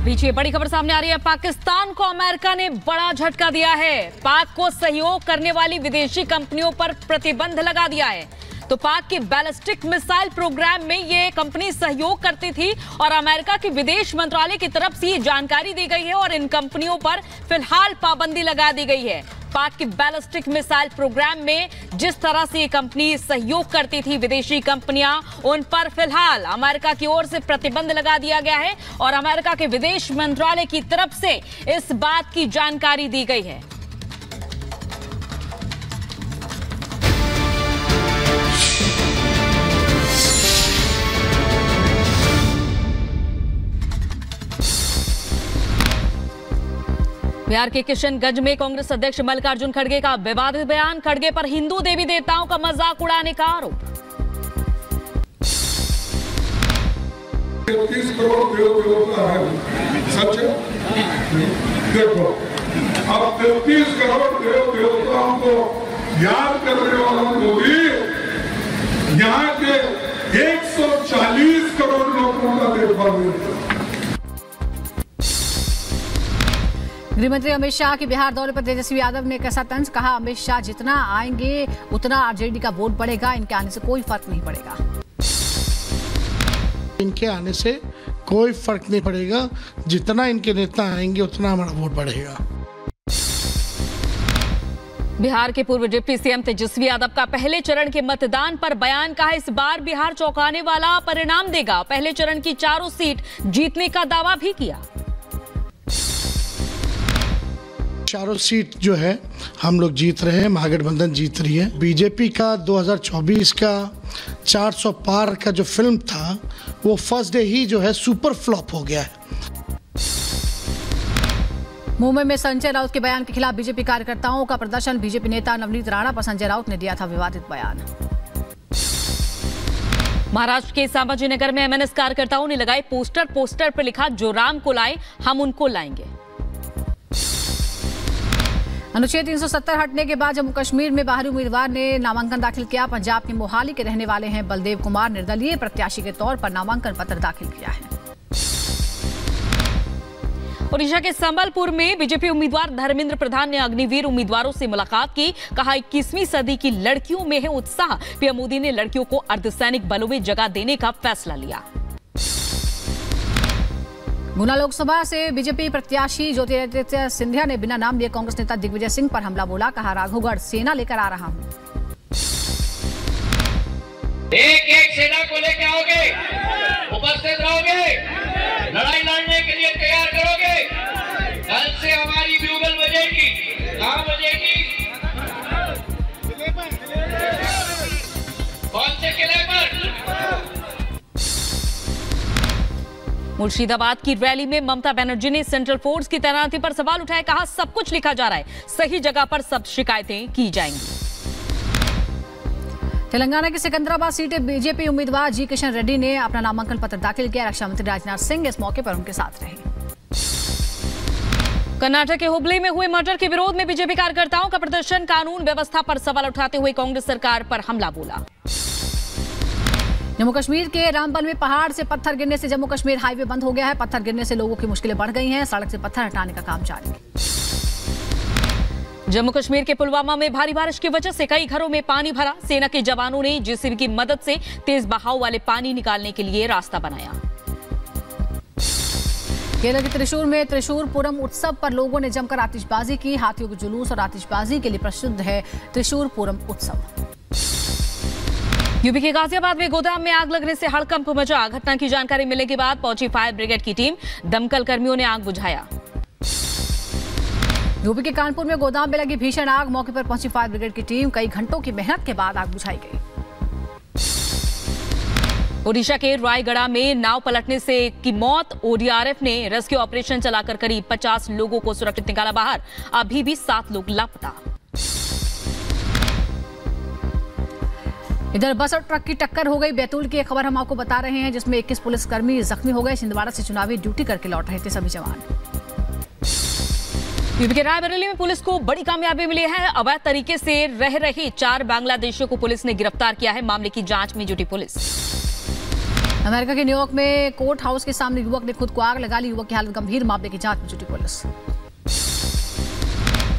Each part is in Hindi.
बीच ये बड़ी खबर सामने आ रही है। पाकिस्तान को अमेरिका ने बड़ा झटका दिया है। पाक को सहयोग करने वाली विदेशी कंपनियों पर प्रतिबंध लगा दिया है। तो पाक के बैलिस्टिक मिसाइल प्रोग्राम में ये कंपनी सहयोग करती थी और अमेरिका के विदेश मंत्रालय की तरफ से ये जानकारी दी गई है और इन कंपनियों पर फिलहाल पाबंदी लगा दी गई है। पाक के बैलिस्टिक मिसाइल प्रोग्राम में जिस तरह से ये कंपनी सहयोग करती थी विदेशी कंपनियां, उन पर फिलहाल अमेरिका की ओर से प्रतिबंध लगा दिया गया है और अमेरिका के विदेश मंत्रालय की तरफ से इस बात की जानकारी दी गई है। बिहार के किशनगंज में कांग्रेस अध्यक्ष मल्लिकार्जुन खड़गे का विवादित बयान। खड़गे पर हिंदू देवी देवताओं का मजाक उड़ाने का आरोप। 30 करोड़ देवता है, सच है? देखो, अब 30 करोड़ देवताओं को याद करने वाला मोदी यहाँ के 140 करोड़ लोगों का देखभाल। गृहमंत्री अमित शाह के बिहार दौरे पर तेजस्वी यादव ने कैसा तंज। कहा, अमित शाह जितना आएंगे उतना आरजेडी का वोट बढ़ेगा, इनके आने से कोई फर्क नहीं पड़ेगा। इनके आने से कोई फर्क नहीं पड़ेगा, जितना इनके नेता आएंगे उतना हमारा वोट बढ़ेगा। बिहार के पूर्व डिप्टी सीएम तेजस्वी यादव का पहले चरण के मतदान पर बयान। कहा, इस बार बिहार चौंकाने वाला परिणाम देगा। पहले चरण की 4 सीट जीतने का दावा भी किया। 4 सीट जो है हम लोग जीत रहे हैं, महागठबंधन जीत रही है। बीजेपी का 2024 का 400 पार का जो फिल्म था वो फर्स्ट डे ही जो है सुपर फ्लॉप हो गया है। मुंबई में संजय राउत के बयान के खिलाफ बीजेपी कार्यकर्ताओं का प्रदर्शन। बीजेपी नेता नवनीत राणा पर संजय राउत ने दिया था विवादित बयान। महाराष्ट्र के संभाजीनगर में एमएनएस कार्यकर्ताओं ने लगाए पोस्टर पर लिखा, जो राम को लाए हम उनको लाएंगे। अनुच्छेद 370 हटने के बाद जम्मू कश्मीर में बाहरी उम्मीदवार ने नामांकन दाखिल किया। पंजाब के मोहाली के रहने वाले हैं बलदेव कुमार, निर्दलीय प्रत्याशी के तौर पर नामांकन पत्र दाखिल किया है। ओडिशा के संबलपुर में बीजेपी उम्मीदवार धर्मेंद्र प्रधान ने अग्निवीर उम्मीदवारों से मुलाकात की। कहा, 21वीं सदी की लड़कियों में है उत्साह। पीएम मोदी ने लड़कियों को अर्धसैनिक बलों में जगह देने का फैसला लिया। गुना लोकसभा से बीजेपी प्रत्याशी ज्योतिरादित्य सिंधिया ने बिना नाम लिए कांग्रेस नेता दिग्विजय सिंह पर हमला बोला। कहा, राघवगढ़ सेना लेकर आ रहा हूं। एक सेना को लेकर आओगे, उपस्थित रहोगे, लड़ाई लड़ने के लिए तैयार करोगे। कल से हमारी ब्यूगल बजेगी। कहां बजेगी? कौन से किले पर? मुर्शिदाबाद की रैली में ममता बनर्जी ने सेंट्रल फोर्स की तैनाती पर सवाल उठाए। कहा, सब कुछ लिखा जा रहा है, सही जगह पर सब शिकायतें की जाएंगी। तेलंगाना की सिकंदराबाद सीट बीजेपी उम्मीदवार जी किशन रेड्डी ने अपना नामांकन पत्र दाखिल किया। रक्षा मंत्री राजनाथ सिंह इस मौके पर उनके साथ रहे। कर्नाटक के हुबली में हुए मर्डर के विरोध में बीजेपी कार्यकर्ताओं का प्रदर्शन। कानून व्यवस्था पर सवाल उठाते हुए कांग्रेस सरकार पर हमला बोला। जम्मू कश्मीर के रामबन में पहाड़ से पत्थर गिरने से जम्मू कश्मीर हाईवे बंद हो गया है। पत्थर गिरने से लोगों की मुश्किलें बढ़ गई हैं। सड़क से पत्थर हटाने का काम जारी है। जम्मू कश्मीर के पुलवामा में भारी बारिश की वजह से कई घरों में पानी भरा। सेना के जवानों ने जेसीबी की मदद से तेज बहाव वाले पानी निकालने के लिए रास्ता बनाया। केरल के त्रिशूर में त्रिशूरपुरम उत्सव पर लोगों ने जमकर आतिशबाजी की। हाथियों के जुलूस और आतिशबाजी के लिए प्रसिद्ध है त्रिशूरपुरम उत्सव। यूपी के गाजियाबाद में गोदाम में आग लगने से हड़कंप मचा। घटना की जानकारी मिलने के बाद पहुंची फायर ब्रिगेड की टीम। दमकल कर्मियों ने आग बुझाया। यूपी के कानपुर में गोदाम में लगी भीषण आग। मौके पर पहुंची फायर ब्रिगेड की टीम। कई घंटों की मेहनत के बाद आग बुझाई गई। ओडिशा के रायगढ़ में नाव पलटने से की मौत। ओडीआरएफ ने रेस्क्यू ऑपरेशन चलाकर करीब 50 लोगों को सुरक्षित निकाला बाहर। अभी भी 7 लोग लापता। इधर बस और ट्रक की टक्कर हो गई। बैतूल की एक खबर हम आपको बता रहे हैं, जिसमें 21 पुलिसकर्मी जख्मी हो गए। छिंदवाड़ा से चुनावी ड्यूटी करके लौट रहे थे सभी जवान। यूपी के रायबरेली में पुलिस को बड़ी कामयाबी मिली है। अवैध तरीके से रह रहे 4 बांग्लादेशियों को पुलिस ने गिरफ्तार किया है। मामले की जांच में जुटी पुलिस। अमेरिका के न्यूयॉर्क में कोर्ट हाउस के सामने युवक ने खुद को आग लगा ली। युवक की हालत गंभीर, मामले की जांच में जुटी पुलिस।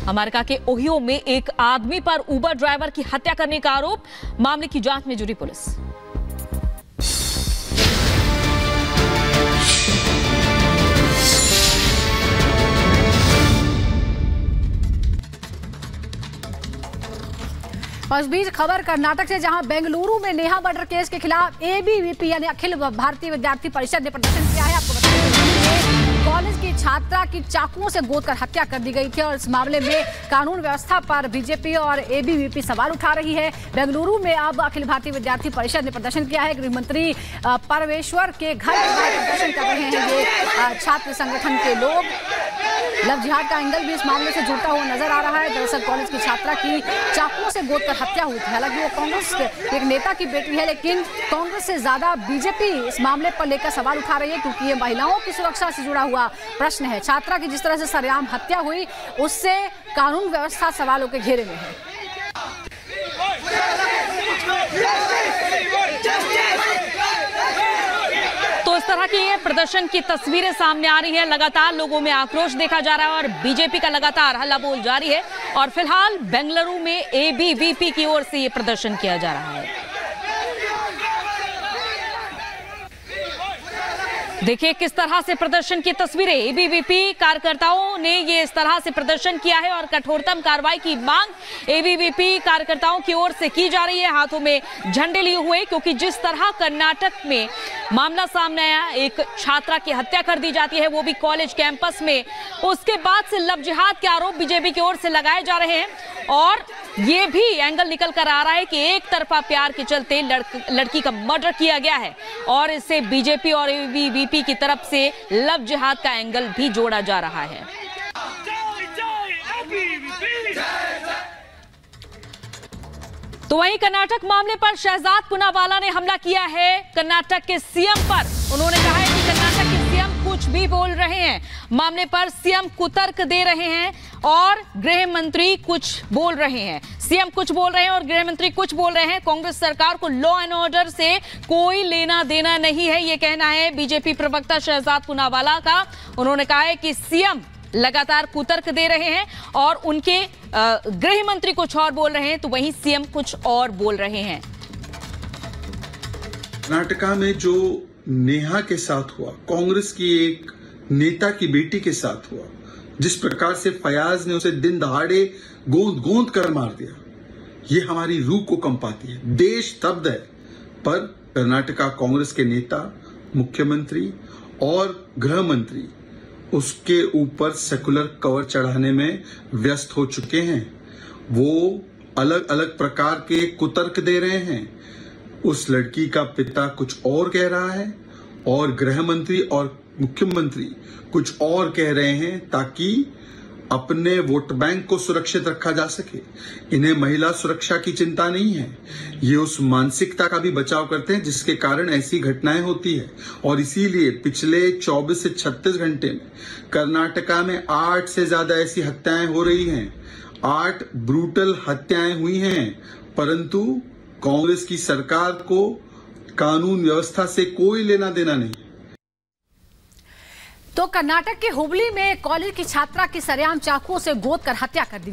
अमेरिका के ओहियो में एक आदमी पर उबर ड्राइवर की हत्या करने का आरोप, मामले की जांच में जुटी पुलिस। और इस बीच खबर कर्नाटक से, जहां बेंगलुरु में नेहा मर्डर केस के खिलाफ एबीवीपी यानी अखिल भारतीय विद्यार्थी परिषद ने प्रदर्शन किया है। आपको बताएं, कॉलेज की छात्रा की चाकुओं से गोदकर हत्या कर दी गई थी और इस मामले में कानून व्यवस्था पर बीजेपी और एबीवीपी सवाल उठा रही है। बेंगलुरु में अब अखिल भारतीय विद्यार्थी परिषद ने प्रदर्शन किया है। गृह मंत्री परमेश्वर के घर के बाहर प्रदर्शन कर रहे हैं ये छात्र संगठन के लोग। लव जिहाद का एंगल भी इस मामले से जुड़ता हुआ नजर आ रहा है। दरअसल कॉलेज की छात्रा की चाकुओं से गोदकर हत्या हुई थी। हालांकि वो कांग्रेस के एक नेता की बेटी है, लेकिन कांग्रेस से ज्यादा बीजेपी इस मामले पर लेकर सवाल उठा रही है, क्योंकि ये महिलाओं की सुरक्षा से जुड़ा हुआ प्रश्न है। छात्रा की जिस तरह से सरेआम हत्या हुई, उससे कानून व्यवस्था सवालों के घेरे में है। तो इस तरह की ये प्रदर्शन की तस्वीरें सामने आ रही है। लगातार लोगों में आक्रोश देखा जा रहा है और बीजेपी का लगातार हल्ला बोल जारी है। और फिलहाल बेंगलुरु में एबीवीपी की ओर से ये प्रदर्शन किया जा रहा है। देखिए किस तरह से प्रदर्शन की तस्वीरें। एबीवीपी कार्यकर्ताओं ने ये इस तरह से प्रदर्शन किया है और कठोरतम कार्रवाई की मांग एबीवीपी कार्यकर्ताओं की ओर से की जा रही है, हाथों में झंडे लिए हुए, क्योंकि जिस तरह कर्नाटक में मामला सामने आया, एक छात्रा की हत्या कर दी जाती है, वो भी कॉलेज कैंपस में। उसके बाद से लव जिहाद के आरोप बीजेपी की ओर से लगाए जा रहे हैं और ये भी एंगल निकल कर आ रहा है कि एक तरफा प्यार के चलते लड़की का मर्डर किया गया है और इससे बीजेपी और एबीवीपी की तरफ से लव जिहाद का एंगल भी जोड़ा जा रहा है। तो वहीं कर्नाटक मामले पर शहजाद पूनावाला ने हमला किया है कर्नाटक के सीएम पर। उन्होंने कहा है कि कर्नाटक के सीएम कुछ भी बोल रहे हैं, मामले पर सीएम कुतर्क दे रहे हैं और गृह मंत्री कुछ बोल रहे हैं। सीएम कुछ बोल रहे हैं और गृह मंत्री कुछ बोल रहे हैं। कांग्रेस सरकार को लॉ एंड ऑर्डर से कोई लेना देना नहीं है, ये कहना है बीजेपी प्रवक्ता शहजाद पूनावाला का। उन्होंने कहा है कि सीएम लगातार कुतर्क दे रहे हैं और उनके गृह मंत्री कुछ और बोल रहे हैं, तो वहीं सीएम कुछ और बोल रहे हैं। कर्नाटका में जो नेहा के साथ हुआ, कांग्रेस की एक नेता की बेटी के साथ हुआ, जिस प्रकार से फयाज ने उसे दिन दहाड़े गोंद गोंद कर मार दिया, ये हमारी रूह को कंपाती है। देश स्तब्ध है, पर कर्नाटका कांग्रेस के नेता, मुख्यमंत्री और गृह मंत्री उसके ऊपर सेकुलर कवर चढ़ाने में व्यस्त हो चुके हैं। वो अलग अलग प्रकार के कुतर्क दे रहे हैं। उस लड़की का पिता कुछ और कह रहा है और गृह मंत्री और मुख्यमंत्री कुछ और कह रहे हैं, ताकि अपने वोट बैंक को सुरक्षित रखा जा सके। इन्हें महिला सुरक्षा की चिंता नहीं है, ये उस मानसिकता का भी बचाव करते हैं जिसके कारण ऐसी घटनाएं होती है। और इसीलिए पिछले 24 से 36 घंटे में कर्नाटका में 8 से ज्यादा ऐसी हत्याएं हो रही हैं। 8 ब्रूटल हत्याएं हुई हैं, परंतु कांग्रेस की सरकार को कानून व्यवस्था से कोई लेना देना नहीं। तो कर्नाटक के हुबली में कॉलेज की छात्रा की सरेआम चाकुओं से गोदकर हत्या कर दी।